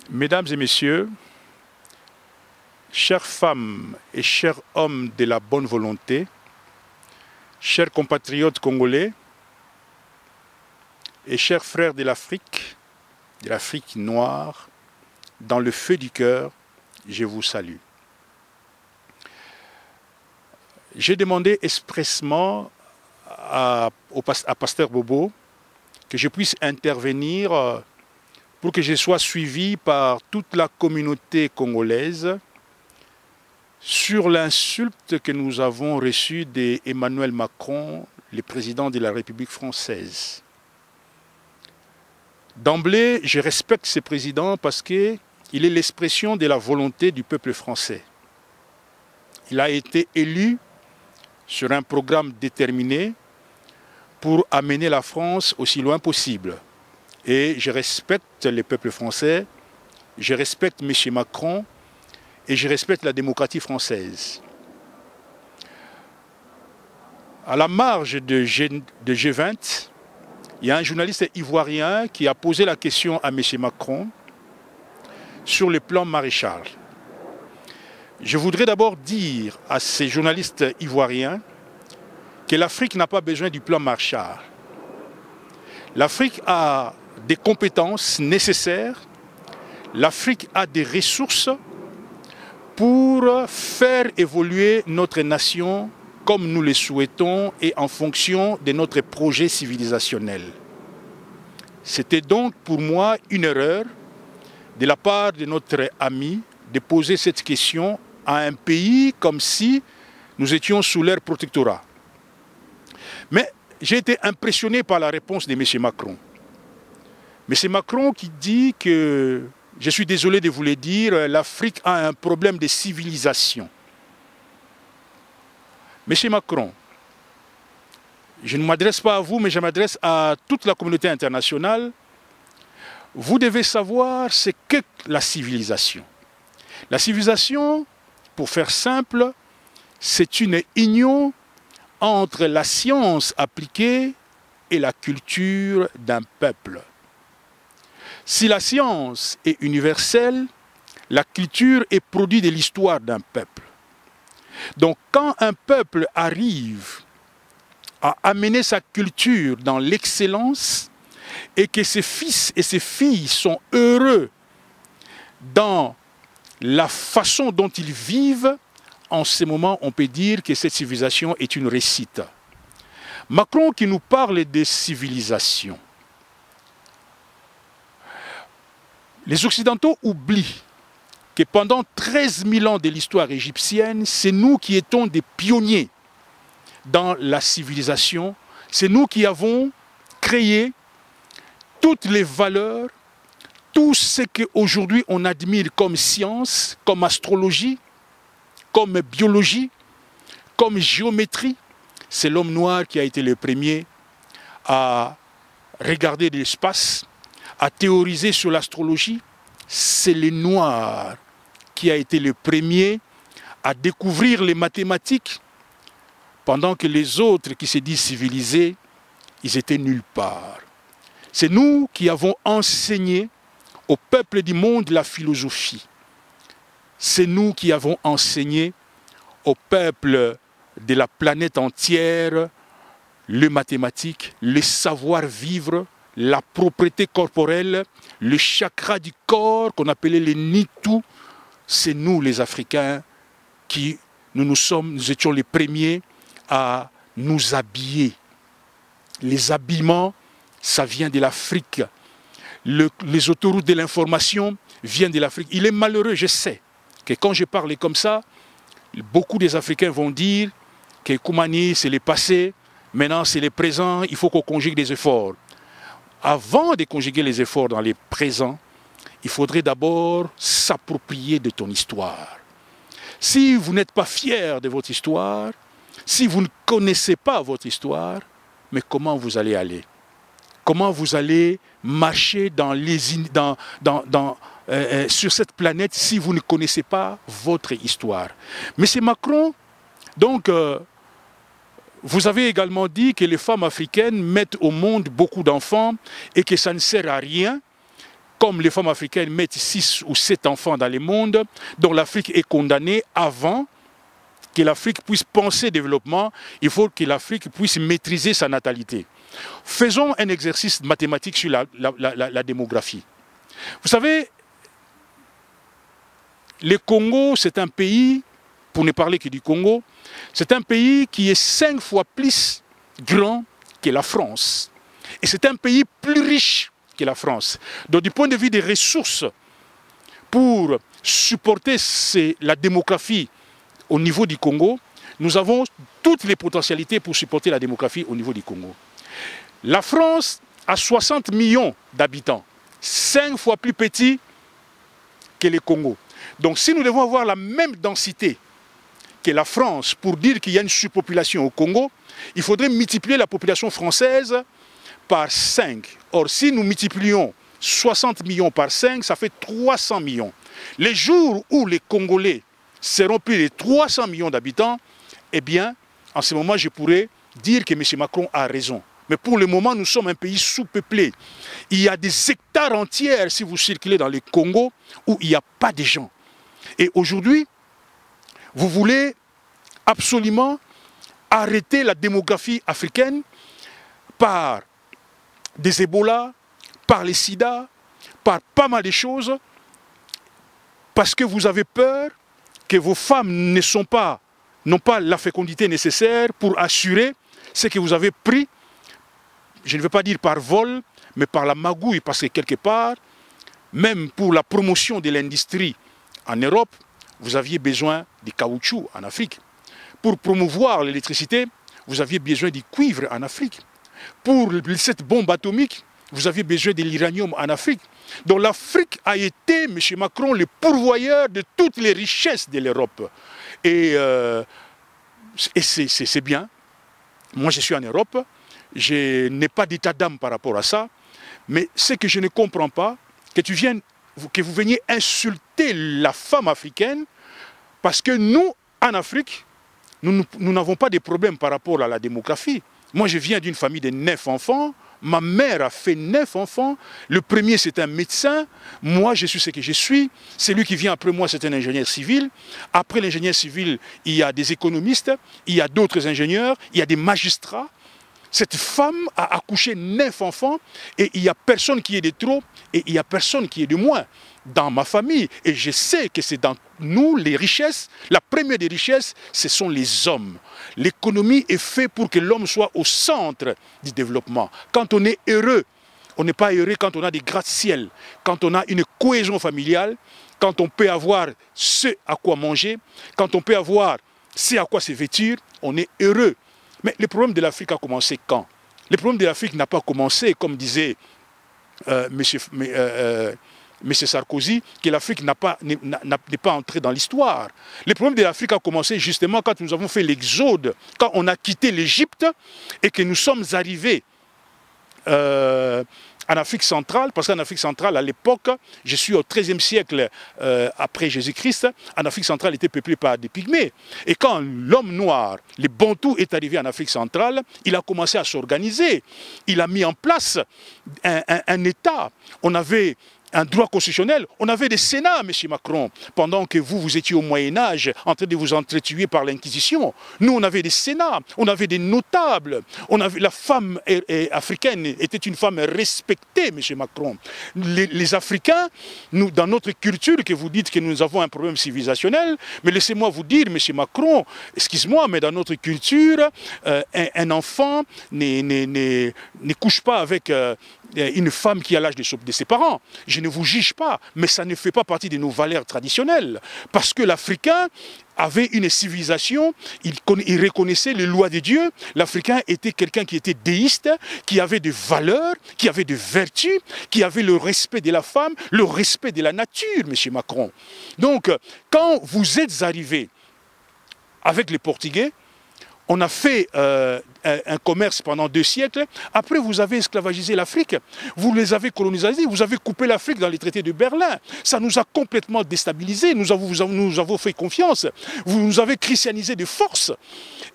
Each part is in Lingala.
Mesdames et messieurs, chères femmes et chers hommes de la bonne volonté, chers compatriotes congolais et chers frères de l'Afrique noire, dans le feu du cœur, je vous salue. J'ai demandé expressement à Pasteur Bobo que je puisse intervenir pour que je sois suivi par toute la communauté congolaise sur l'insulte que nous avons reçue d'Emmanuel Macron, le président de la République française. D'emblée, je respecte ce président parce qu'il est l'expression de la volonté du peuple français. Il a été élu sur un programme déterminé pour amener la France aussi loin possible. Et je respecte le peuple français, je respecte M. Macron et je respecte la démocratie française. À la marge de G20, il y a un journaliste ivoirien qui a posé la question à M. Macron sur le plan Maréchal. Je voudrais d'abord dire à ces journalistes ivoiriens que l'Afrique n'a pas besoin du plan Marshall. L'Afrique a des compétences nécessaires, l'Afrique a des ressources pour faire évoluer notre nation comme nous le souhaitons et en fonction de notre projet civilisationnel. C'était donc pour moi une erreur de la part de notre ami de poser cette question à un pays comme si nous étions sous leur protectorat. Mais j'ai été impressionné par la réponse de M. Macron. M. Macron qui dit que, je suis désolé de vous le dire, l'Afrique a un problème de civilisation. M. Macron, je ne m'adresse pas à vous, mais je m'adresse à toute la communauté internationale. Vous devez savoir ce qu'est la civilisation. La civilisation, pour faire simple, c'est une union entre la science appliquée et la culture d'un peuple. Si la science est universelle, la culture est produit de l'histoire d'un peuple. Donc quand un peuple arrive à amener sa culture dans l'excellence et que ses fils et ses filles sont heureux dans la façon dont ils vivent, en ce moment, on peut dire que cette civilisation est une réussite. Macron qui nous parle de civilisation. Les Occidentaux oublient que pendant 13 000 ans de l'histoire égyptienne, c'est nous qui étions des pionniers dans la civilisation. C'est nous qui avons créé toutes les valeurs, tout ce qu'aujourd'hui on admire comme science, comme astrologie, comme biologie, comme géométrie. C'est l'homme noir qui a été le premier à regarder l'espace, à théoriser sur l'astrologie. C'est le noir qui a été le premier à découvrir les mathématiques, pendant que les autres qui se disent civilisés, ils étaient nulle part. C'est nous qui avons enseigné au peuple du monde la philosophie. C'est nous qui avons enseigné au peuple de la planète entière les mathématiques, le savoir-vivre, la propriété corporelle, le chakra du corps qu'on appelait les nitu. C'est nous les Africains qui nous étions les premiers à nous habiller. Les habillements, ça vient de l'Afrique. Les autoroutes de l'information viennent de l'Afrique. Il est malheureux, je sais, que quand je parle comme ça, beaucoup des Africains vont dire que Koumani, c'est le passé, maintenant c'est le présent, il faut qu'on conjugue des efforts. Avant de conjuguer les efforts dans les présents, il faudrait d'abord s'approprier de ton histoire. Si vous n'êtes pas fier de votre histoire, si vous ne connaissez pas votre histoire, mais comment vous allez aller? Comment vous allez marcher sur cette planète si vous ne connaissez pas votre histoire? Monsieur Macron, donc, vous avez également dit que les femmes africaines mettent au monde beaucoup d'enfants et que ça ne sert à rien, comme les femmes africaines mettent 6 ou 7 enfants dans le monde, dont l'Afrique est condamnée avant que l'Afrique puisse penser développement, il faut que l'Afrique puisse maîtriser sa natalité. Faisons un exercice mathématique sur la démographie. Vous savez, le Congo, c'est un pays, pour ne parler que du Congo, c'est un pays qui est 5 fois plus grand que la France. Et c'est un pays plus riche que la France. Donc du point de vue des ressources, pour supporter la démographie au niveau du Congo, nous avons toutes les potentialités pour supporter la démographie au niveau du Congo. La France a 60 millions d'habitants, 5 fois plus petit que le Congo. Donc si nous devons avoir la même densité que la France pour dire qu'il y a une surpopulation au Congo, il faudrait multiplier la population française par 5. Or, si nous multiplions 60 millions par 5, ça fait 300 millions. Les jours où les Congolais seront plus de 300 millions d'habitants, eh bien, en ce moment, je pourrais dire que M. Macron a raison. Mais pour le moment, nous sommes un pays sous-peuplé. Il y a des hectares entiers, si vous circulez dans le Congo, où il n'y a pas de gens. Et aujourd'hui, vous voulez absolument arrêter la démographie africaine par des Ebola, par les sida, par pas mal de choses, parce que vous avez peur que vos femmes n'ont pas la fécondité nécessaire pour assurer ce que vous avez pris, je ne veux pas dire par vol, mais par la magouille, parce que quelque part, même pour la promotion de l'industrie en Europe, vous aviez besoin du caoutchouc en Afrique. Pour promouvoir l'électricité, vous aviez besoin du cuivre en Afrique. Pour cette bombe atomique, vous aviez besoin de l'uranium en Afrique. Donc l'Afrique a été, M. Macron, le pourvoyeur de toutes les richesses de l'Europe. Et c'est bien. Moi, je suis en Europe. Je n'ai pas d'état d'âme par rapport à ça. Mais ce que je ne comprends pas, que vous veniez insulter la femme africaine, parce que nous, en Afrique, nous n'avons pas de problème par rapport à la démographie. Moi, je viens d'une famille de 9 enfants. Ma mère a fait 9 enfants. Le premier, c'est un médecin. Moi, je suis ce que je suis. Celui qui vient après moi, c'est un ingénieur civil. Après l'ingénieur civil, il y a des économistes, il y a d'autres ingénieurs, il y a des magistrats. Cette femme a accouché 9 enfants et il n'y a personne qui est de trop et il n'y a personne qui est de moins dans ma famille. Et je sais que c'est dans nous les richesses. La première des richesses, ce sont les hommes. L'économie est faite pour que l'homme soit au centre du développement. Quand on est heureux, on n'est pas heureux quand on a des gratte-ciel, quand on a une cohésion familiale, quand on peut avoir ce à quoi manger, quand on peut avoir ce à quoi se vêtir, on est heureux. Mais le problème de l'Afrique a commencé quand? Le problème de l'Afrique n'a pas commencé, comme disait M. Sarkozy, que l'Afrique n'est pas entrée dans l'histoire. Le problème de l'Afrique a commencé justement quand nous avons fait l'exode, quand on a quitté l'Égypte et que nous sommes arrivés en Afrique centrale, parce qu'en Afrique centrale, à l'époque, je suis au XIIIe siècle après Jésus-Christ, en Afrique centrale était peuplée par des pygmées. Et quand l'homme noir, les Bantous, est arrivé en Afrique centrale, il a commencé à s'organiser. Il a mis en place un État. On avait un droit constitutionnel. On avait des sénats, M. Macron, pendant que vous étiez au Moyen-Âge en train de vous entretuer par l'Inquisition. Nous, on avait des sénats, on avait des notables. La femme africaine était une femme respectée, M. Macron. Les Africains, nous, dans notre culture, que vous dites que nous avons un problème civilisationnel, mais laissez-moi vous dire, M. Macron, excuse-moi, mais dans notre culture, un enfant ne couche pas avec une femme qui a l'âge de ses parents. Je ne vous juge pas, mais ça ne fait pas partie de nos valeurs traditionnelles. Parce que l'Africain avait une civilisation, il reconnaissait les lois de Dieu. L'Africain était quelqu'un qui était déiste, qui avait des valeurs, qui avait des vertus, qui avait le respect de la femme, le respect de la nature, M. Macron. Donc, quand vous êtes arrivé avec les Portugais, on a fait un commerce pendant 2 siècles. Après, vous avez esclavagisé l'Afrique. Vous les avez colonisés. Vous avez coupé l'Afrique dans les traités de Berlin. Ça nous a complètement déstabilisés. Nous avons fait confiance. Vous nous avez christianisé de force.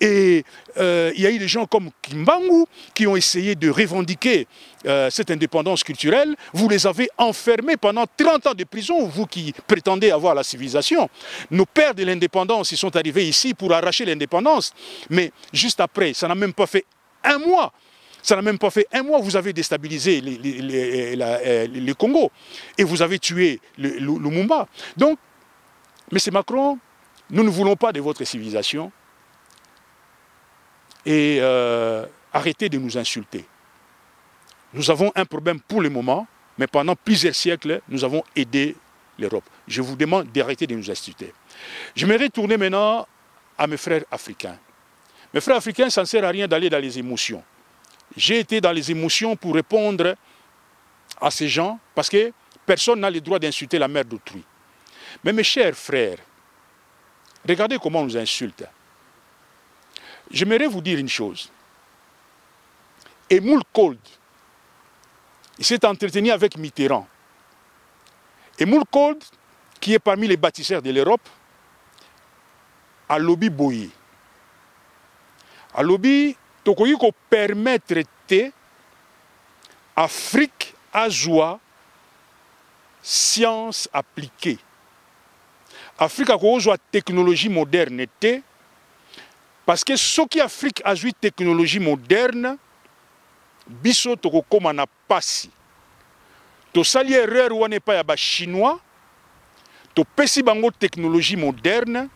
Et il y a eu des gens comme Kimbangu qui ont essayé de revendiquer cette indépendance culturelle. Vous les avez enfermés pendant 30 ans de prison, vous qui prétendez avoir la civilisation. Nos pères de l'indépendance, ils sont arrivés ici pour arracher l'indépendance. Mais juste après, ça n'a même pas fait un mois. Ça n'a même pas fait un mois, vous avez déstabilisé les Congo et vous avez tué le Lumumba. Donc, M. Macron, nous ne voulons pas de votre civilisation et arrêtez de nous insulter. Nous avons un problème pour le moment, mais pendant plusieurs siècles, nous avons aidé l'Europe. Je vous demande d'arrêter de nous insulter. Je me retourner maintenant à mes frères africains. Mes frères africains, ça ne sert à rien d'aller dans les émotions. J'ai été dans les émotions pour répondre à ces gens, parce que personne n'a le droit d'insulter la mère d'autrui. Mais mes chers frères, regardez comment on nous insulte. J'aimerais vous dire une chose. Émile Cold, il s'est entretenu avec Mitterrand. Émile Cold, qui est parmi les bâtisseurs de l'Europe, a lobby boyé. A lobby, tokoyi ko permettre te Afrique à joie science appliquée. Afrique a joie technologie moderne te, parce que ce qui Afrique a joué technologie moderne, biso toko koma na pasi. To sali erreur wane pa ya ba chinois, to pesi bango technologie moderne,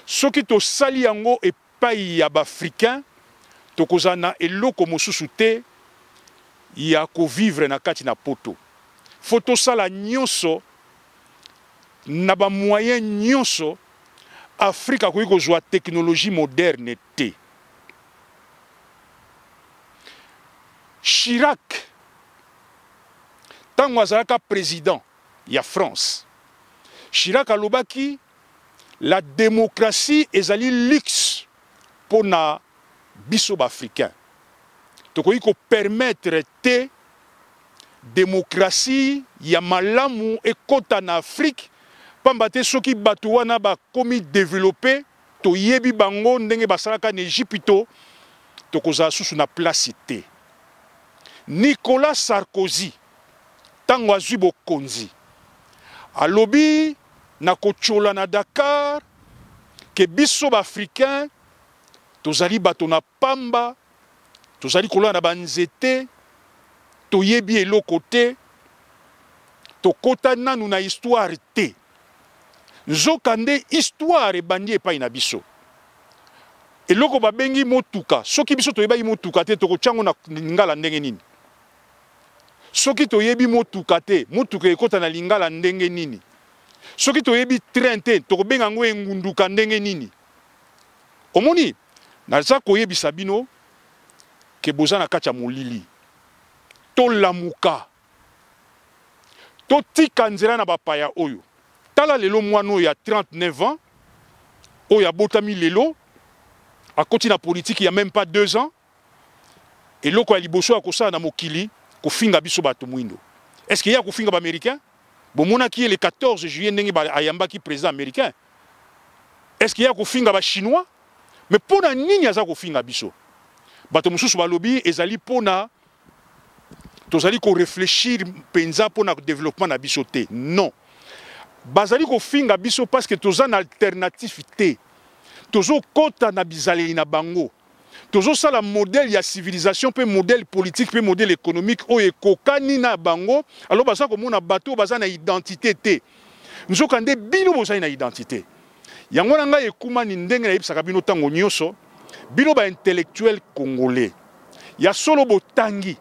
ce qui to sali yango e pa ya ba africain, to kozana eloko mosusu te ya ko vivre na kati na poto. Faut sala nyonso na ba moyen nyonso Afrique a ko joa technologie moderne te. Chirac, tant azalaka président, il y a France. Chirac alobaki, la démocratie ezali luxe pour na biso africain. Tokoki ko permettre te démocratie ya malamu ekota na Afrique, pamba te soki bato wana ba komi développé, to yebi bango ndenge basalaka na Égypte, tokoza susu na place te. Nicolas Sarkozy, tango azwi bokonzi, alobi na kochola na Dakar, ke biso ba africain, tozali bato na pamba, tozali kola na banzete, toyebi eloko te, tokota nanu na histoire te. Nzokande histoire ebandi epai na biso. Eloko babengi motuka, soki biso toyebaki motuka te, tokotyango na lingala ndenge nini. Soki toyebi motuka te, motuka ekota na lingala ndenge nini. Soki toyebi train te, tokobenga ngo engunduka ndenge nini. Omoni, naza koyebisa bino ke boza na kati ya molili. To lamuka. To tika nzela na bapaya oyo. Tala lelo mwano ya 39 ans, oyo ya botami lelo, a koti na politique il y a même pas 2 ans, et loko ya liboso ya kosala na mokili, kofinga biso bato mwindo. Est-ce qu'il y a kofinga ba américain? Bomona ki le 14 juillet ndenge ba ayambaki président américain. Est-ce qu'il y a kofinga ba chinois? Mais pona nini aza kofinga biso? Bato mususu balobi ezali pona tozali ko réfléchir penza pona développement na biso te. Non. Bazali kofinga biso parce que toza na alternative te. Tozo kota na bizaleli na bango. Tozo sala modèle ya civilisation pe modèle politique pe modèle économique o ekokani na bango. Alors baza komona bato baza na identité te. Nzokande bino bozali na identité. Yango na ngai ekumani ndenge na yebisaka bino tango nyonso, bino ba intellectuel congolais. Ya solo botangi.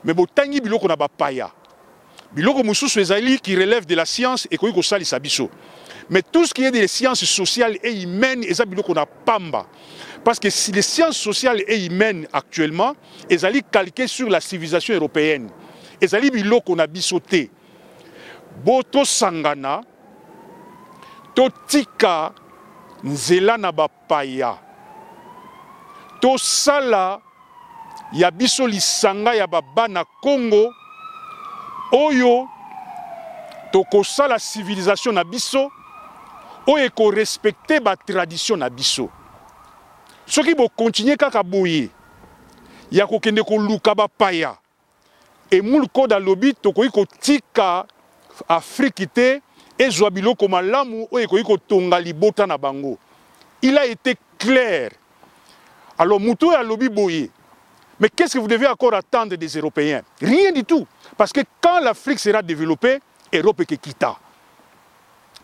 Mais botangi biloko na bapaya. Biloko mususu ezali qui relève de la science et koyi ko salisa biso. Mais tout ce qui est des sciences sociales et humaines, eza biloko na pamba. Parce que si les sciences sociales et humaines actuellement, elles allaient calquer sur la civilisation européenne. Elles allaient biloko na bisoté. Boto sangana, to tika nzela na bapaya. To sala ya biso lisanga ya baba na Congo. Oyo to kosala civilisation na biso. Oyo ko respecter ba tradition na biso. Ceux qui vont continuer à boyer, il y a quelqu'un qui a paya. Et moulko dans lobby, toko iko tika Afrique et Zouabilo comme l'amour, iko tonga libota na bango. Il a été clair. Alors Moutou a lobby boyer. Mais qu'est-ce que vous devez encore attendre des Européens? Rien du tout. Parce que quand l'Afrique sera développée, l'Europe est quitta.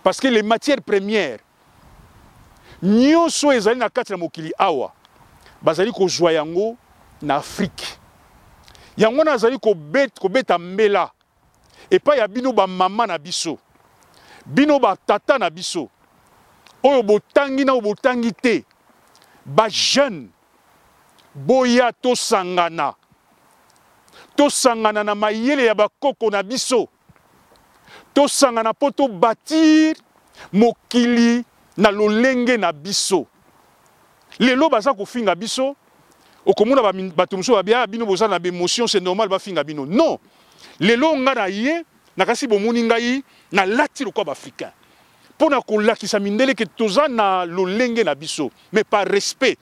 Parce que les matières premières, nyonso ezali na kati na mokili awa, bazali ko zwa yango na Afrique. Yango nazali ko beta mbela. Et pas ya bino ba mama na biso. Bino ba tata na biso. Oyo botangi na botangi te. Ba jeune boya to sangana. To sangana na mayele ya bakoko na biso. To sangana poto bâtir mokili na lolenge na biso. Lelo baza ko finga biso. Okomuna bato muso babia bino boza na émotion, c'est normal ba finga bino. Non. Lelo ngana ye nakasi bomuni ngai na lati lo kwa africain. Pona ko lakisa mindele ke toza na lolenge na biso, mais par respect.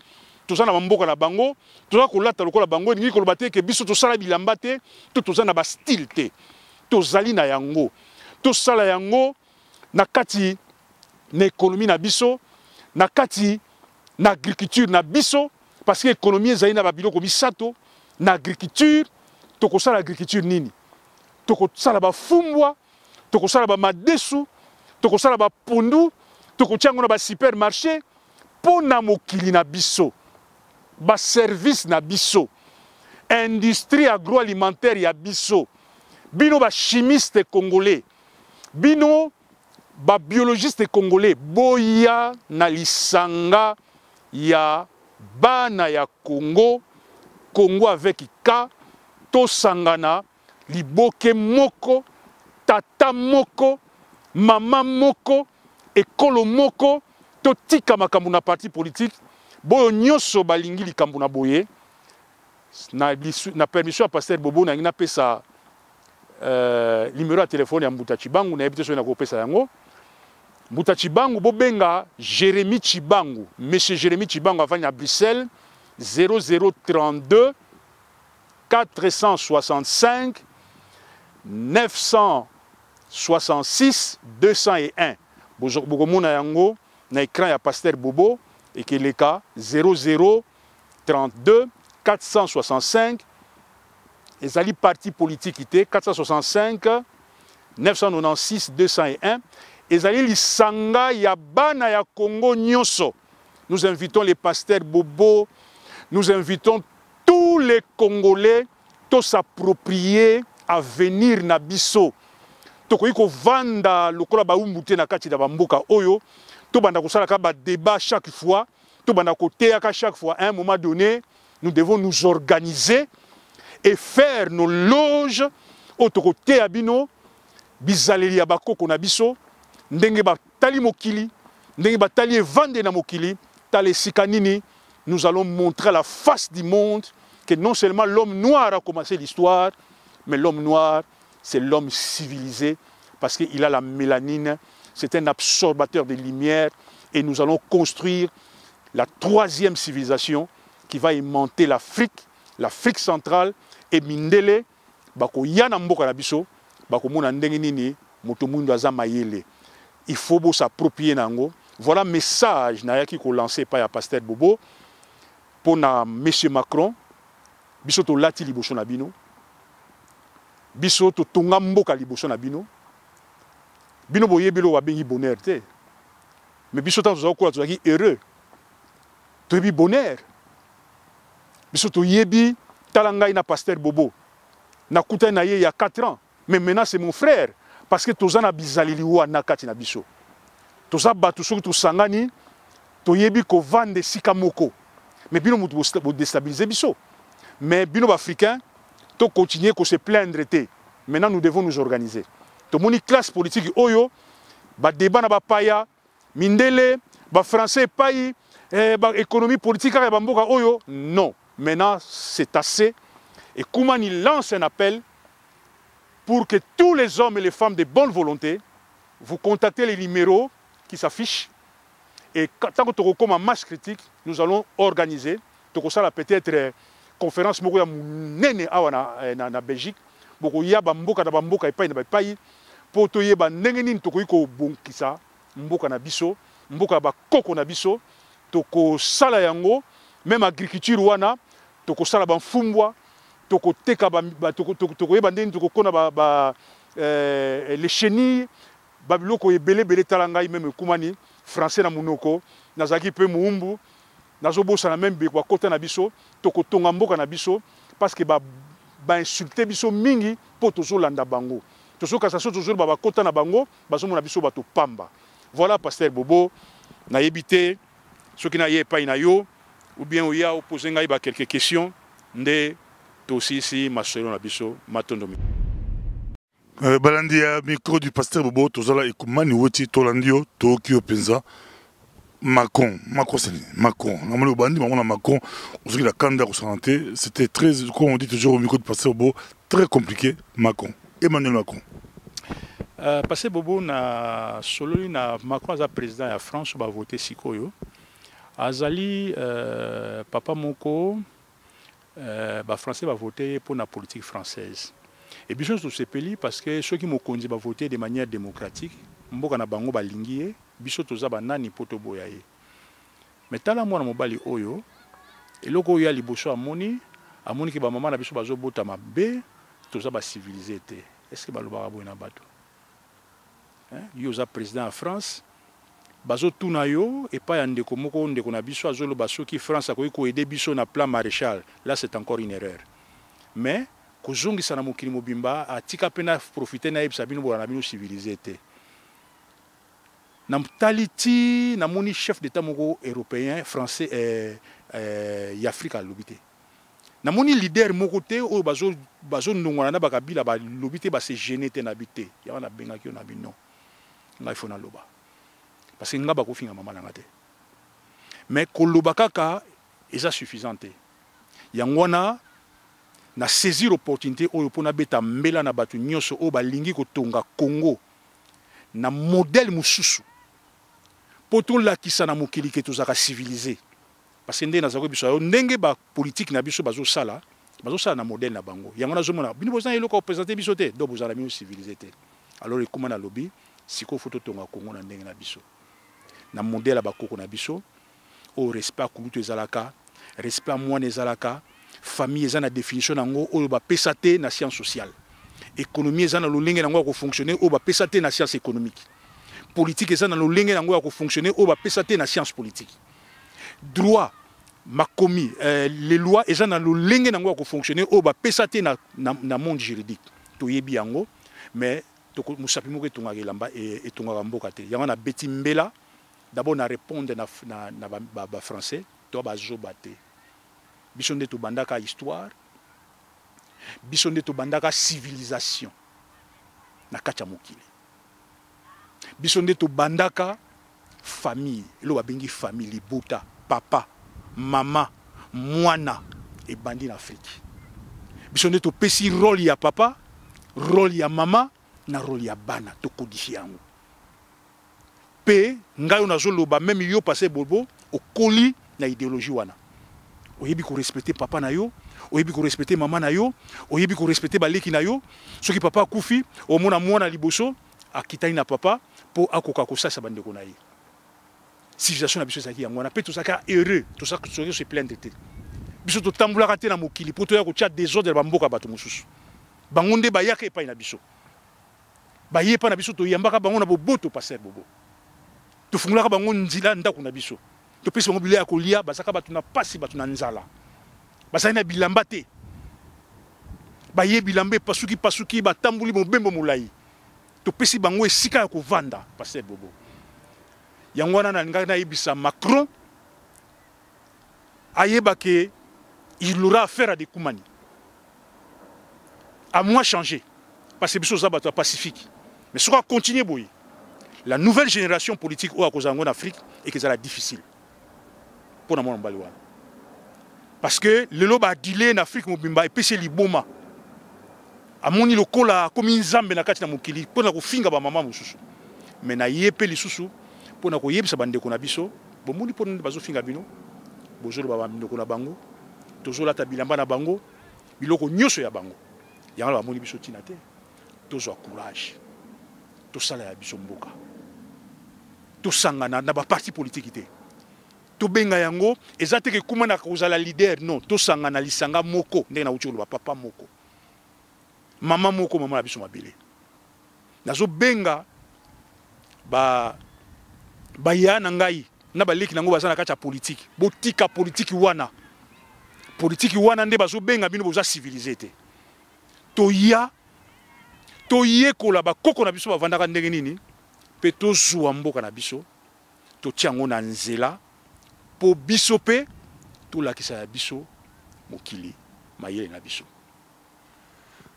Toza na mboka na bango, toza ko lata lokola bango ngi ko lobate ke biso to sala bilamba te, to toza na ba style te. Tozali na yango. To sala yango na kati na économie na biso, na kati na agriculture na biso, parce que l'économie ezali na babiloko misato, na agriculture, toko sala agriculture nini? Toko sala ba fumbwa, toko sala ba madesu, toko sala ba pondu, toko tiango na ba supermarché, pona mokili na biso, ba service na biso, industrie agroalimentaire ya biso, bino ba chimiste congolais, bino ba biologiste congolais, boya na lisanga ya bana ya Congo, Congo avec Ika, to sangana, liboke moko, tata moko, mama moko, ekolo moko, to tika makambu na parti politique, boyo nyoso balingi likambu na boye, na permission à pasteur Bobo na ngina pesa numéro à téléphone ya Mbuta Chibangu na ebite so na ko pesa yango. Mbuta Chibangu bobenga Jérémy Chibangu, monsieur Jérémy Chibangu avanya à Bruxelles 0032 465 966 201. Bokomona yango na écran ya pasteur Bobo et que le cas 0032 465 ezali parti politique ité 465 996 201 ezali lisanga ya bana ya Congo nyonso. Nous invitons les pasteurs Bobo, nous invitons tous les Congolais to s'approprier à venir na biso. Tokoyi ko vanda lokola ba umbute na kati da bamboka oyo to banda ko sala ka ba débat chaque fois, to banda ko teaka chaque fois. À un moment donné, nous devons nous organiser et faire nos loges au tokote abino bizaleli ya bakoko na biso ndenge ba tali mokili ndenge ba tali vande na mokili tale sikanini. Nous allons montrer à la face du monde que non seulement l'homme noir a commencé l'histoire, mais l'homme noir, c'est l'homme civilisé parce qu'il a la mélanine, c'est un absorbateur de lumière et nous allons construire la troisième civilisation qui va aimanter l'Afrique, l'Afrique centrale et Mindele, bako yana mboka na biso, bako mona ndenge nini moto mundu aza mayele. Il faut s'approprier nango. Voilà un message qui est lancé par le pasteur Bobo pour M. Macron. Biso to lati liboso na bino. Biso to tonga mboka liboso na bino. Bino boye bilo wa bengi bonheur te. Mais biso ta zo ko la heureux. To bi bonheur. Biso to yebi talanga ina pasteur Bobo. Na kuta na ye il y a 4 ans. Mais maintenant c'est mon frère parce que tozana bizalili wa na kati na biso. Toza batu soki to sangani to yebi ko vande sika moko. Mais bino mutu bo déstabiliser biso. Mais bino africain to continuer ko se plaindre te. Maintenant nous devons nous organiser. To moni classe politique oyo ba débat na ba paya mindele ba français payi ba économie politique ya bamboka oyo non. Maintenant c'est assez et Koumani lance un appel pour que tous les hommes et les femmes de bonne volonté vous contactez les numéros qui s'affichent Et tant que tu as comme un match critique, nous allons organiser, peut-être conférence mokoya munene awa na Belgique, boko ya bamboka na bamboka epai na epai, po to yeba ndenge nini tokoki ko bonkisa mboka na biso, mboka ba koko na biso, toko sala yango, même agriculture wana, toko sala ba mfumbwa, toko teka ba toko yeba ndenge toko kona les chenilles, babiloko ebele bele talangai même kumani français na munoko, nazaki pe muumbu. Nazobosa na même bekwa kota na biso toko tonga mboka na biso parce que ba insulter biso mingi po tozo landa bango tozo kasa so tozo ba kota na bango bazo mona biso bato pamba. Voilà pasteur Bobo na yebité ce qui na yepa ina yo ou bien oya opposer ngai ba quelques questions nde to si masolo na biso matondomi. Balandi ya micro du pasteur Bobo tozala ekumani woti tolandio Tokyo penza Macron, Macron. Macron, c'était très, comme on dit toujours au micro de Pasteur Bobo, très compliqué. Macron, Emmanuel Macron. Pasteur Bobo, solo na Macron a président de la France, va voter Sikoyo. Azali, Papa Moko, Français va voter pour la politique française. Et bien, je suis pays parce que ceux qui m'ont conduit va voter de manière démocratique. Mboka na bango balingie biso toza banani poto boya ye mais tala mwana mobali oyo eloko oyo ya liboso amoni ke ba mama na biso bazobota mabe toza ba civilisé te. Est-ce que balobaka boye na bato yo za président en France bazotuna yo epa ya ndeko moko ndeko na biso azoloba soki France akoki ko aider biso na plan Maréchal, là c'est encore une erreur. Mais kozongisa na mokili mobimba atika pena profiter na yebisa bino bola na bino civilisé te. Namtaliti namoni chef d'état moko européen français et Afrique à l'obité. Namoni leader moko te o bazo ndongwana na bakabila ba l'obité ba se gêner te nabité. Ya wana benga ki na bino. Ngai fona loba. Parce que nga ba ko finga mama na te. Mais koloba kaka eza suffisante. Yangwana na saisir opportunité oyo pona beta mbela na batu nyoso o balingi ko tonga Congo na modèle mususu. Poto la kisa na mokili ke tozaka civilisé parce que ndenge nazako biso ndenge ba politique na biso bazo sala na modèle na bango yango nazomona bino bozana eloko représenter biso te do bozala bino civilisé te. Alors ekoma na lobby siko photo tonga Congo na ndenge na biso na modèle ba koko na biso au respect kulutu ezalaka respect mwana ezalaka famille ezana définition nango oyo ba pesate na science sociale économie ezana lolenge nango ko fonctionner oyo ba pesate na science économique politique et ça dans le linge nango ya ko fonctionner au ba pesate na science politique droit makomi les lois et ça dans le linge nango ya ko fonctionner au ba pesate na monde juridique to yebi yango mais to musapi moko tonga kelamba et tonga mboka te yango na beti mbela d'abord na répondre na ba français to ba zobate biso nde to bandaka histoire biso nde to bandaka civilisation na kacha mokili biso nde to bandaka famille lo babengi famille libota papa mama mwana et bandi na Afrique biso nde to pesi rôle ya papa rôle ya mama na rôle ya bana to kodifia yango pe ngayo nazoloba même yo passé bobo okoli na idéologie wana oyebi ko respecter papa na yo oyebi ko respecter mama na yo oyebi ko respecter baleki na yo soki papa akufi omona mwana liboso akitani na papa pour akoka ko sasa bandeko na ye civilisation na biso zaki yango na pe to saka heureux to saka se plaindre te biso to tambulaka te na mokili po to ya ko tia désordre ba mboka bato mususu bango nde bayaka epai na biso bayepa na biso to yambaka bango na boboto passer bobo to fungulaka bango nzila ndako na biso to pesa bango bilaya ko lia basaka bato na pasi bato na nzala basali na bilamba te baye bilambe pasuki batambuli mobembo molai to pesi bango esika ya kovanda passer bobo yango wana na ngaka na yebisa Macron ayeba que il aura affaire à des Koumani à moins changer parce que biso za bato pacifique mais ce qu'on continue boy la nouvelle génération politique au akozango en Afrique et que ça la difficile pour na mona mbali wana parce que le loba a dilé en Afrique mobimba et pesi liboma amoni lokola comme nzambe na kati na mokili pona ko finga ba mama mususu mais na yepe lisusu pona ko yebisa bandeko na biso bomoni pona bazo finga bino bozolo ba bandeko na bango tozola ta bilamba na bango biloko nyoso ya bango yanga bamoni biso tina te tozwa courage tosala ya biso mboka tosangana na ba parti politique te tobenga yango ezate ke kuma na kozala leader non tosangana lisanga moko ndenge na uti ba papa moko mama moko mama na biso mabele nazo benga ba ya na ngai na baleki nango baza na kati ya politique botika politique wana nde bazo benga bino boza civilisé te toya toyekola bakoko na biso bavandaka ndenge nini pe tozwa mboka na biso totia yango na nzela po biso pe tolakisa ya biso mokili mayele na biso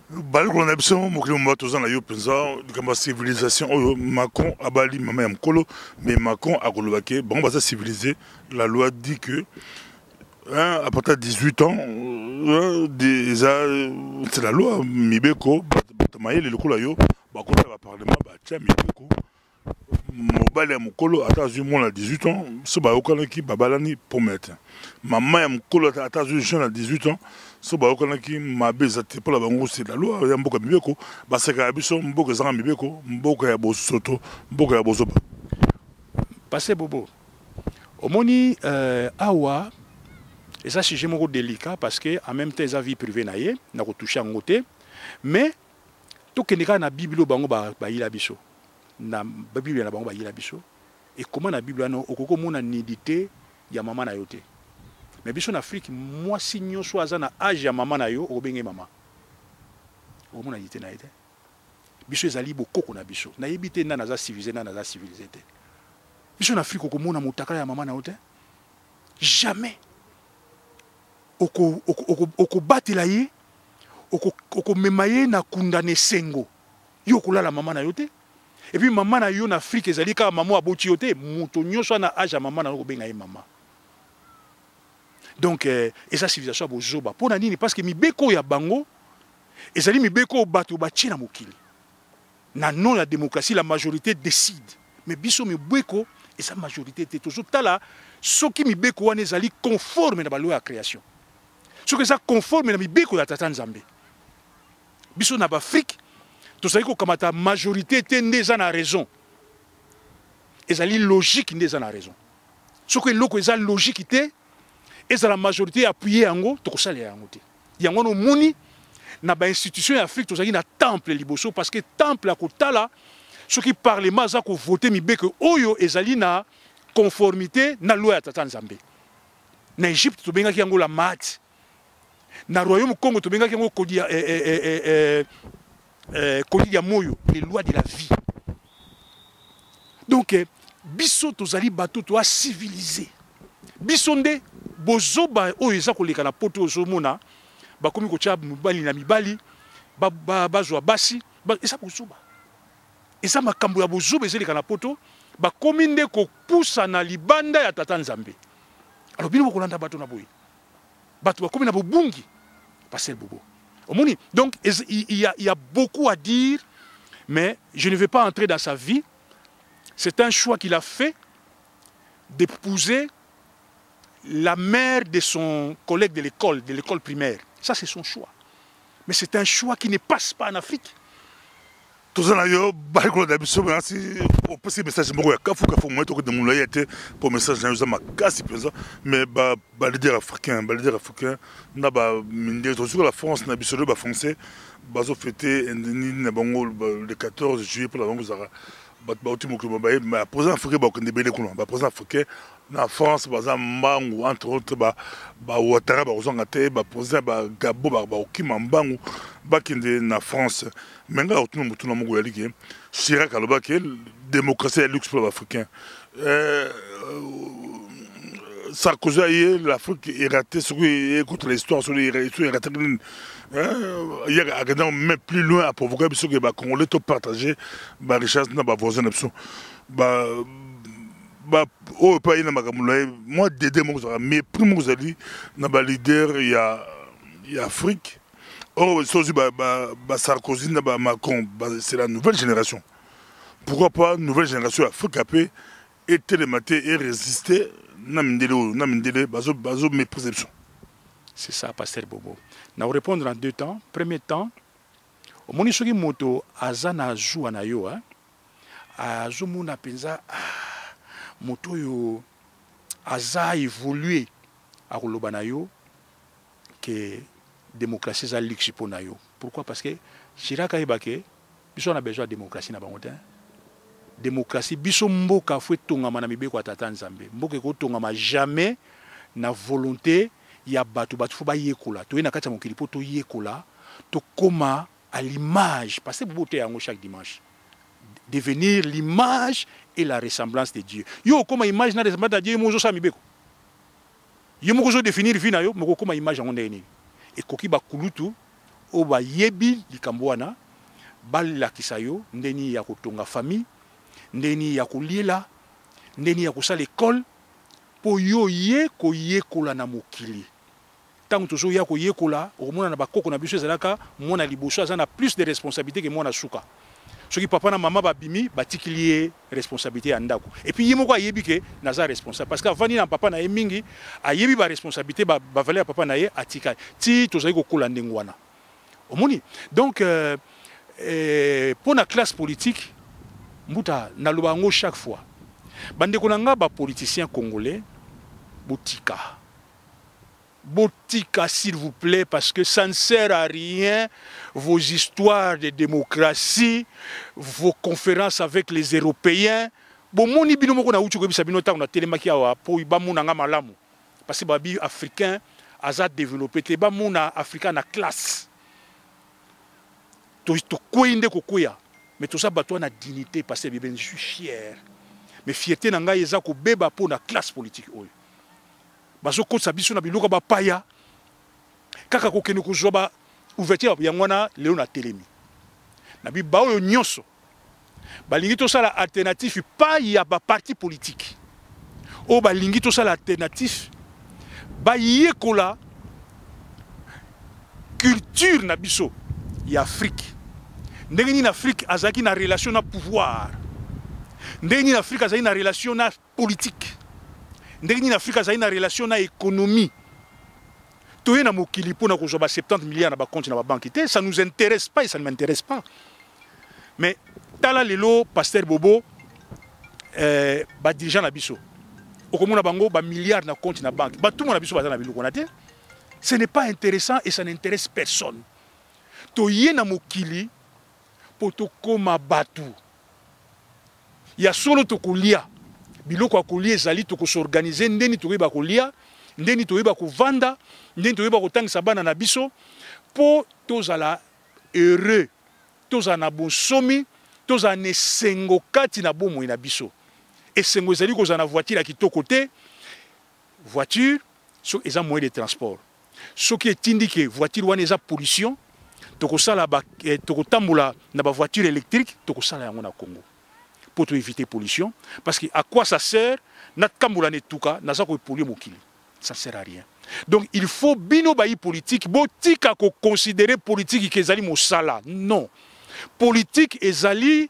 bali kolanda biso mokili mba toza na yo mpenza likambo ya civilisation oyo Macron abali mama ya mokolo mais Macron akolobaki bango baza civilisé. La loi dit que à partir de 18 ans c'est la loi mibeko mayele lokola yo bakota ba parlement batia mibeko mobali ya mokolo ata azwi mwana 18 ans so bayokanaki babalani promete mama ya mokolo ata azwi jeune à 18 ans so bayokanaki mabe eza te mpola bango c'est la loi ya mboka mibeko baseka ya biso mboka ezanga mibeko mboka ya bosoto mboka ya bozoba Passé bobo omoni awa eza sujet moko délicat parce que en même temps eza vie privée na ye na kotoucher yango te mais tokendeka na bible bango bayila biso na Bible na bango bayila biso et comment na Bible na okoko mona nidité ya mama na yo te mais biso na Afrique moi si nyonso aza na âge ya mama na yo obenge mama omona nidité na ete biso ezali bokoko na biso na yebite na naza civilisé te biso na Afrique okomona motakala ya mama na yo te jamais oko batela ye oko memaye na kundane sengo yo kolala mama na yo te. Et puis maman na yo en Afrique ezali ka maman aboti yo te moto nyonso na âge maman na ko benga ye mama. Donc esa civilisation bozoba pona nini parce que mibeko ya bango ezali mibeko bato bachi na mokili. Na non la démocratie la majorité décide. Mais biso mibeko esa majorité te tozo tala soki mibeko wana ezali conforme na ba loi ya création. Soki eza conforme na mibeko ya tata Nzambe. Biso na ba Afrique tout ça, comme la majorité est en raison. Et ça logique n'est en raison. Ce que est logique et la majorité appuyée en haut, tout ça est en haut. Il y a un moni na ba institution Afrique tout ça na temple liboso parce que temple à côté là ceux qui parlent mal ça ko voter mi que oyo ezali na conformité na loi ya tata Nzambe. Na Égypte to benga ki yango la mat. Na royaume Congo to benga ki yango kodia Kolidia moyo, les lois de la vie. Donc, biso tozali bato toa civilisé. Bisonde bozoba oyo eza koleka na poto ozomona bakomi kotia mibali na mibali bazwa basi eza bozoba. Eza makambo ya bozoba ezeleka na poto bakomi nde kopusa na libanda ya tata Nzambe. Alors bino bokolanda bato na boyi. Bato bakomi na bobungi. Passer bobo. Donc, il y a beaucoup à dire, mais je ne vais pas entrer dans sa vie. C'est un choix qu'il a fait d'épouser la mère de son collègue de l'école primaire. Ça, c'est son choix. Mais c'est un choix qui ne passe pas en Afrique. Tout ça, c'est message pour message mais leader africain na ba minde to la France na biso ba français bazo fêter le 14 juillet pour la banque zara ba ultimo club ba président africain ba kende bele kuna ba président africain na France baza mbangu entre autres ba Ouattara ba ozanga te ba président ba Gabo ba okima mbangu ba kende na France menga otuna mutuna mungu yaliki Chirac aloba que démocratie est luxe pour l'Africain. Sarkozy, l'Afrique est ratée, écoute l'histoire sur les ratés. Il y a même plus loin à provoquer, parce que les Congolais ont partagé la richesse de nos voisins. Au pays, moi, mais plus vous allez, dans le leader, il y a Afrique. Or, Sarkozy, Macron, c'est la nouvelle génération. Pourquoi pas une nouvelle génération africaine et télémater et résister namindele bazo méprisé. C'est ça, pasteur Bobo. Nous répondre en deux temps. Premier temps, au moment où moto azana joua na yo, azomuna penza moto yo aza évolué à koloba na yo que démocratie za luxe pour na yo. Pourquoi? Parce que Chirac a ébaqué, biso na besoin de démocratie na bango te. Démocratie biso mboka fwe tongama na mibeko atata nzambe. Mboka ko tongama jamais na volonté ya batu fo ba yekola. To na kati ya mokili po to yekola, to koma à l'image, parce que vous votez chaque dimanche, devenir l'image et la ressemblance de Dieu. Yo, comment image na ressemblance de Dieu, mozo sami beko. Yo mozo définir vie na yo, moko comment image en ndeni. Et koki ba kulutu, o ba yebi likambwana, bal la kisayo, ndeni ya kotonga famille, ndeni ya kuliela, ndeni ya kusala l'école, po yo ye ko yekola na mokili. Tant que tu as yekola, au moins na bakoko na biso ezalaka, mona liboso azana plus de responsabilités que mona suka. Ce qui papa na maman ba bimi batikilié responsabilité ya ndako. Et puis yemoko ayebi ke naza responsable parce que avant na papa na emingi ayebi ba responsabilité ba valer papa na ye atika. Ti tozali kokola ndengwana. Omoni. Donc pour la classe politique mbuta na lobango chaque fois. Bande konanga ba politiciens congolais botika. Botika, s'il vous plaît, parce que ça ne sert à rien, vos histoires de démocratie, vos conférences avec les Européens. Bon, mon ibino moko na uchu ko bisabino ta na telemaki awa po iba mona nga malamu. Parce que babi africain aza développé te ba mona africain na classe. To koinde ko koya. Mais tout ça bato na dignité parce que je suis fier. Mais fierté na nga eza ko beba po na classe politique oyo. Bazo kotsa biso na biluka ba paya kaka kokene kozwa ba ouverture ya ngwana leo na telemi na bi ba oyo nyonso balingi to sala alternative pa ya ba parti politique o balingi to sala alternative ba yekola culture na biso ya Afrique ndenge ni na Afrique azaki na relation na pouvoir ndenge ni na Afrique azaki na relation na politique ndenge ni Afrique azali na relation na économie. Toye na mokili pona ko zoba 70 milliards na ba compte na ba banque té, ça nous intéresse pas et ça ne m'intéresse pas. Mais tala lelo pasteur Bobo ba dirigeant na biso. Okomona bango ba milliards na compte na banque. Ba tout mon na biso bazana biloko na té. Ce n'est pas intéressant et ça n'intéresse personne. Toye na mokili poto koma batu. Ya solo to kolia. Biloko akolia ezali to ko s'organiser ndeni to yeba kolia ndeni to yeba kovanda ndeni to yeba kotangisa bana na biso po tozala heureux tozala na bonsomi tozala na esengo kati na bomoi na biso esengo ezali kozala na voiture ya kitoko te voiture so eza moyen de transport soki etindi ke voiture wana eza pollution tokosala tokotambola na ba voiture électrique tokosala yango na Congo pour éviter pollution parce que à quoi ça sert na kambola netuka naza ko polluer mokili ça sert à rien donc il faut bino bayi politique botika ko considérer politique que ezali mosala non politique ezali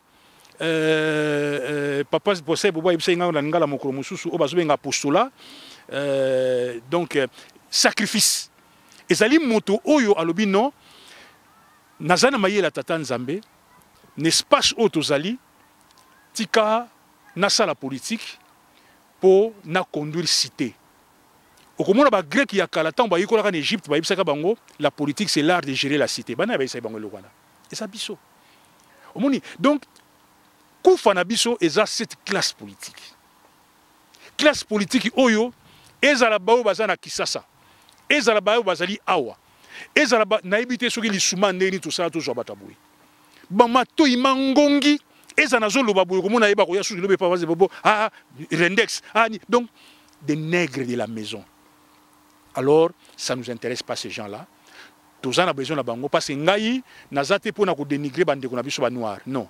papa bosse bobo ibisa ngala ngala mokolo mususu o bazobenga apostolat donc sacrifice ezali moto oyo alobi non nazana mayela tata nzambe n'espace otozali tika nasa la politique pour na conduire cité. Au moment ba grec ya kala tan ba yikola en Égypte ba ibisaka bango la politique c'est l'art de gérer la cité. Bana ba ibisa bango le wana. Et ça biso. Omoni donc kufa na biso eza cette classe politique. Classe politique oyo ezala bao bazana kisasa. Ezala bao bazali awa. Ezala ba na ibité soki lisuma ndeni to sala to zo bataboui. Bama to imangongi donc des nègres de la maison. Alors ça ne nous intéresse pas ces gens-là. Tous en a besoin de bango parce que ngai nazate pour na ko dénigrer bande ko na biso ba noir. Non.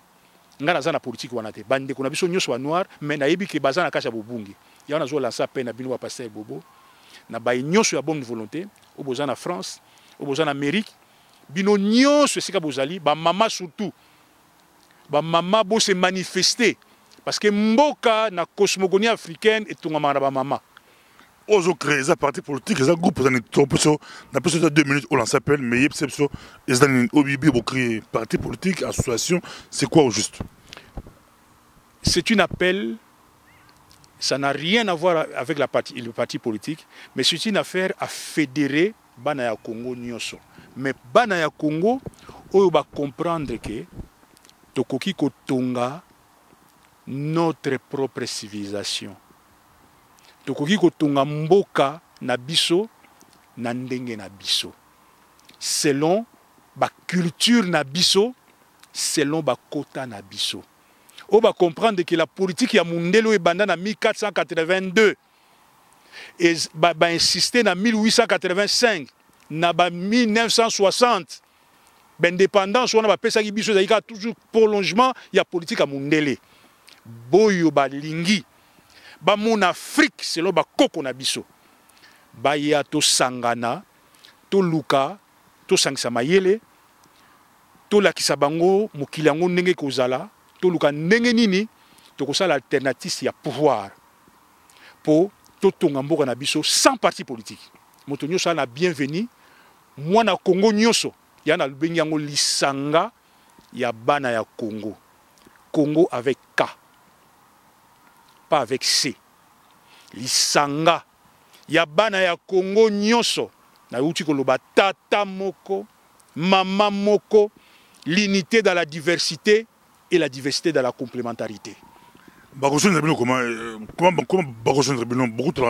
Ngana za na politique wana te. Bande ko na biso nyoso ba noir mais na yebi ke bazana kasha bobungi. Ya na zo lancer peine na bino ba passer bobo. Na ba nyoso ya bonne volonté au besoin en France, au besoin en Amérique. Bino nyoso sika bozali ba mama surtout. Ba maman bo se manifester Parce que mboka na cosmogonie africaine et tout mama. Ozo créer des partis politiques, des groupes, on a plus de 2 minutes, on s'appelle, mais il y a des obibi pour créer parti politique, association, c'est quoi au juste? C'est un appel, ça n'a rien à voir avec le parti politique, mais c'est une affaire à fédérer Banaya Congo Nyoso. Mais Banaya Congo, on va comprendre que Tokoki Kotonga, notre propre civilisation. Tokoki Kotonga Mboka na biso, na ndenge na biso. Selon la culture na biso, selon la quota na biso. On va comprendre que la politique ya Mundelo est bandée en 1482 et va insister en 1885, en 1960. L'indépendance, on a fait biso toujours prolongement de la politique à Mundele. Boyo ba lingi, ba mon Afrique selon ba koko na biso. Ba ya to sangana, to luka, to sangisa mayele, to la kisabango mukilango ndenge kozala. To luka ndenge nini tokosala alternative ya pouvoir pour totonga mboka na biso sans parti politique. Moto nyonso na bienvenu mwana Congo nyonso ya na lubengi yango lisanga ya bana ya Congo. Congo avec K, pas avec C. Lisanga ya bana ya Congo nyonso na uti koloba tata moko, mama moko, l'unité dans la diversité et la diversité dans la complémentarité. Comment beaucoup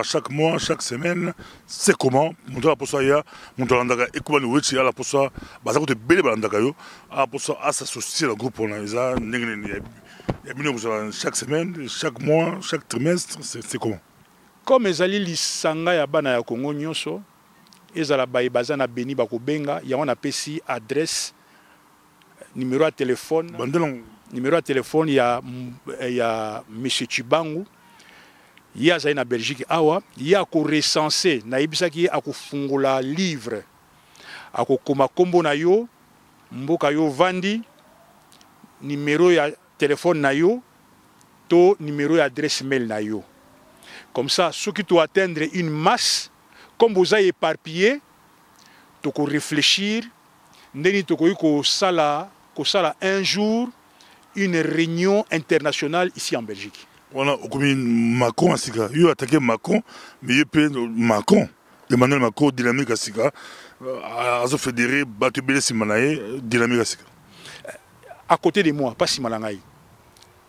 chaque mois, chaque semaine, c'est comment monter la posa ya, monter l'andaka, et comment nous voyons la posa, baza côté belle balandaka yo, à posa à s'associer au groupe on a ça, chaque semaine, chaque mois, chaque trimestre, c'est comment? Comme ezali lisanga ya bana ya Congo nyonso, ezala baye baza na beni bakobenga, ya wana pesi adresse, numéro de téléphone. Numéro de téléphone, il y a M. Chibangu, il y a Zaina Belgique, il y a recensé, il y a fungula livre, il y a kombo na yo, mboka yo vandi, numéro de téléphone na yo, to numéro d'adresse mail na yo. Comme ça, ceux qui doivent atteindre une masse, comme vous avez éparpillé, tu peux réfléchir, tu peux sala un jour une réunion internationale ici en Belgique. On a Macron à Sika. Il a attaqué Macron, mais il peut Macron. Emmanuel Macron, dynamique à Sika. Azo fédéré, Batubele Simanaye, dynamique à Sika. À côté de moi, pas Simalangaï.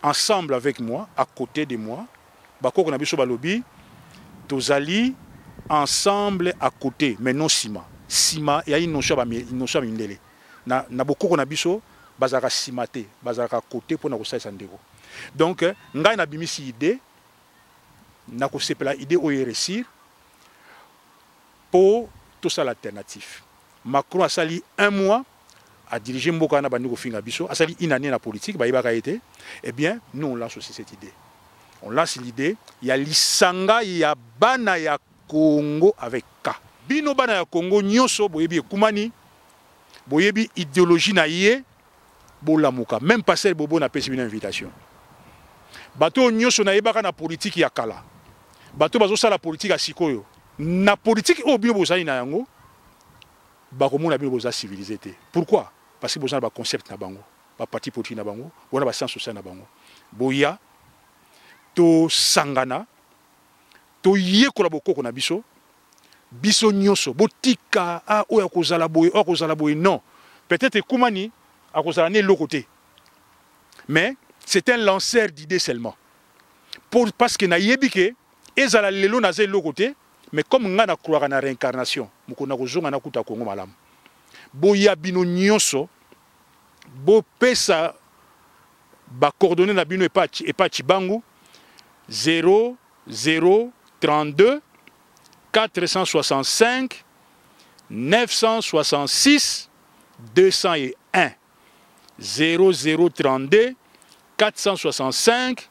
Ensemble avec moi, à côté de moi, Bako Konabiso Balobi, Tozali, ensemble à côté, mais non Sima. Sima, il y a une notion mindele. Na beaucoup Konabiso, bazaka simate, bazaka côté pour na sandego. Donc, ngai na bimisi idée, na ko sepela idée o réussir pour tout ça l'alternative. Macron a sali un mois à diriger Mboka na bandiko finga biso, a sali une année na politique, ba ibaka été. Eh bien, nous on lance aussi cette idée. On lance l'idée, il y a lisanga, il y a bana ya Congo avec K. Bino bana ya Congo nyoso boyebi kumani, boyebi idéologie na yé. Même passer Bobo n'a pas une invitation. Bato nyoso na yebaka na politique ya kala. Bato bazo sala politique a sikoyo. Na politique o bien bozali na yango. Ba komo na bien boza civilisé. Pourquoi? Parce que bozali ba concept na bango, ba parti politique na bango, bona ba science sociale na bango. Boya to sangana to yekola bokoko na biso. Biso nyoso botika a oya kozala boye non. Peut-être kumani à cause de l'autre côté. Mais c'est un lanceur d'idées seulement. Parce que na yebike, ezala lelo na l'autre côté, mais comme on a croire en la réincarnation, on a besoin de kuta Congo malam. Boya bino nyonso, bo pesa ba coordonner na bino et pas Chibangu 0032 465 966 201. 0032 465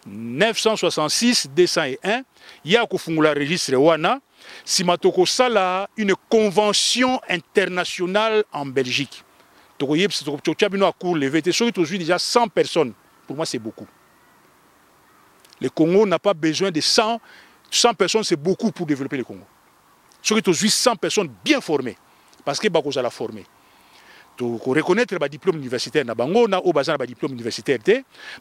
966 201. Il y a un registre wana. Si matoko sala une convention internationale en Belgique. Toko yeb toko déjà 100 personnes. Pour moi c'est beaucoup. Le Congo n'a pas besoin de 100 personnes, c'est beaucoup pour développer le Congo. Ce qui est 100 personnes bien formées, parce que vous allez former. Pour reconnaître le diplôme universitaire, on a un diplôme universitaire,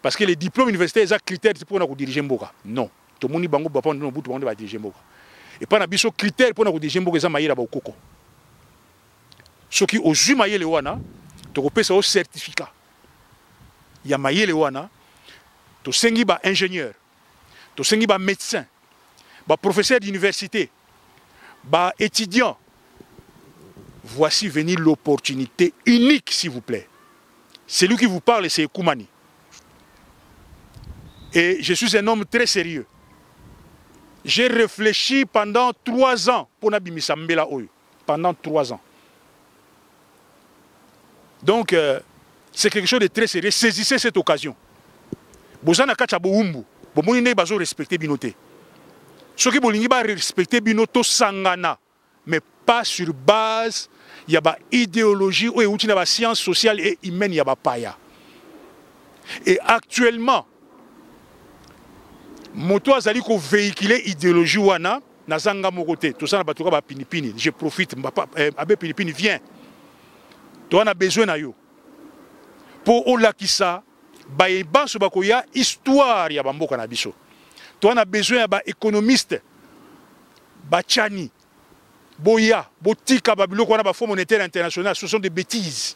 parce que les diplômes universitaires, c'est un critère pour diriger Mboka. Non. Tout le monde va diriger Mboka. Et pas un critère pour diriger Mboka, c'est un Koko. Ce qui est au juge Maïe Lewana, tu as un certificat. Il y a Maïe Lewana, tu as un ingénieur, tu as un médecin, un professeur d'université, un étudiant. Voici venir l'opportunité unique, s'il vous plaît. Celui qui vous parle, c'est Koumani. Et je suis un homme très sérieux. J'ai réfléchi pendant 3 ans pour Nabimisa Mbela Oyo. Pendant 3 ans. Donc, c'est quelque chose de très sérieux. Saisissez cette occasion. Bozana Kachabo Umbu. Bomoni bazo respecter Binote. Ce qui bolingi ba respecter Binoto Sangana. Mais pas sur base, il y a une idéologie ou une science sociale et humaine, il y a paya. Et actuellement, moto azali ko véhiculer idéologie wana nazanga mokote tout ça na batuka ba pinipini. Je profite abe pinipini viens. Tu as besoin na yo. Pour olakisa ba ebanso bakoya histoire ya bamboka na biso. Tu as besoin ba économiste ba chani Boya, Botika, Babiloko, on a Fonds monétaire international, ce sont des bêtises.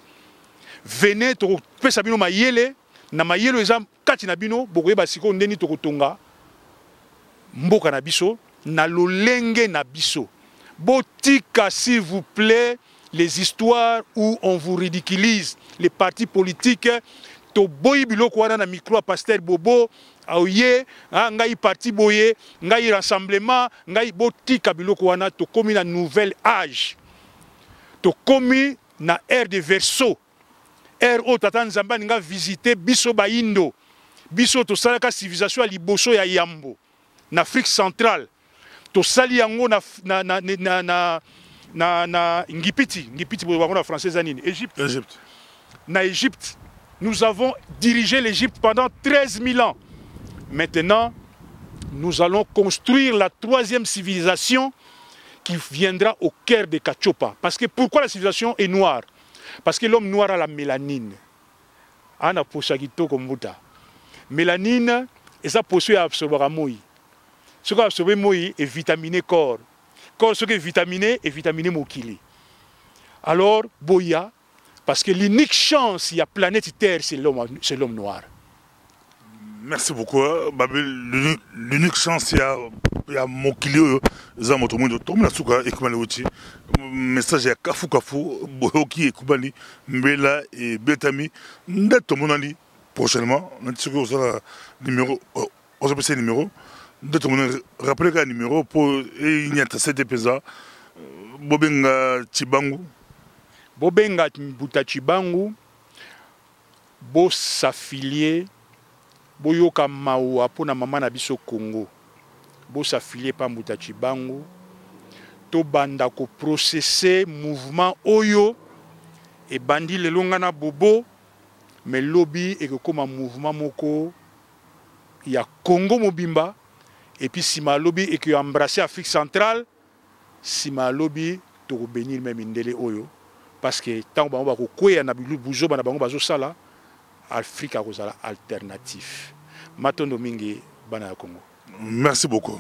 Venez, tu peux sabino mayele, na mayele exam kati na bino, bokoye basiko ndeni to kotonga. Mboka na biso, na lolenge na biso. Botika, s'il vous plaît, les histoires où on vous ridiculise, les partis politiques, to boyi biloko wana na micro à Pasteur Bobo, aouye, ngai parti boye, ngai rassemblement, ngai botika biloko wana, to komi na nouvel âge. To komi na ère de verso. Ère o tata nzamba nga visiter biso ba Indo. Biso to salaka civilisation ya liboso ya Yambo. Na Afrique centrale. To sali yango na Ngipiti pour la française anine. Égypte. Na Égypte. Nous avons dirigé l'Égypte pendant 13 000 ans. Maintenant, nous allons construire la 3e civilisation qui viendra au cœur de Kachopa. Parce que pourquoi la civilisation est noire? Parce que l'homme noir a la mélanine. Ana posagito kombuta. Mélanine, et ça poursuit à absorber moi. Ce qui a absorbé moi est vitaminé corps. Corps, ce qui est vitaminé mokili. Alors, boya. Parce que l'unique chance, il y a planète Terre, c'est l'homme noir. Merci beaucoup. L'unique chance, il y a Mokili, Zamotomo, Tomina Souka et Kumalewuchi. Message à Kafu Kafu, Bohoki et Kubani, Mbela et Betami. Ndetomonali, prochainement, on a dit que vous avez un numéro, on a un numéro. Ndetomonali, rappelez un numéro pour il y a 7 épisodes. Bobenga Chibangu. Bobenga Mbuta Chibangu, bo s'affilier, bo yoka maua pona mama na biso Congo, bo s'affilier pa Mbuta Chibangu, to banda ko processer mouvement oyo, et bandi le longana bobo, mais lobby et que comme un mouvement moko, il y a Congo Mobimba, et puis si ma lobby et que embrasser Afrique centrale, si ma lobby, to bénir même indele oyo. Parce que tant que on va na buzo bana bango bazo sala Afrique a alternatif. Matondo mingi bana Congo. Merci beaucoup.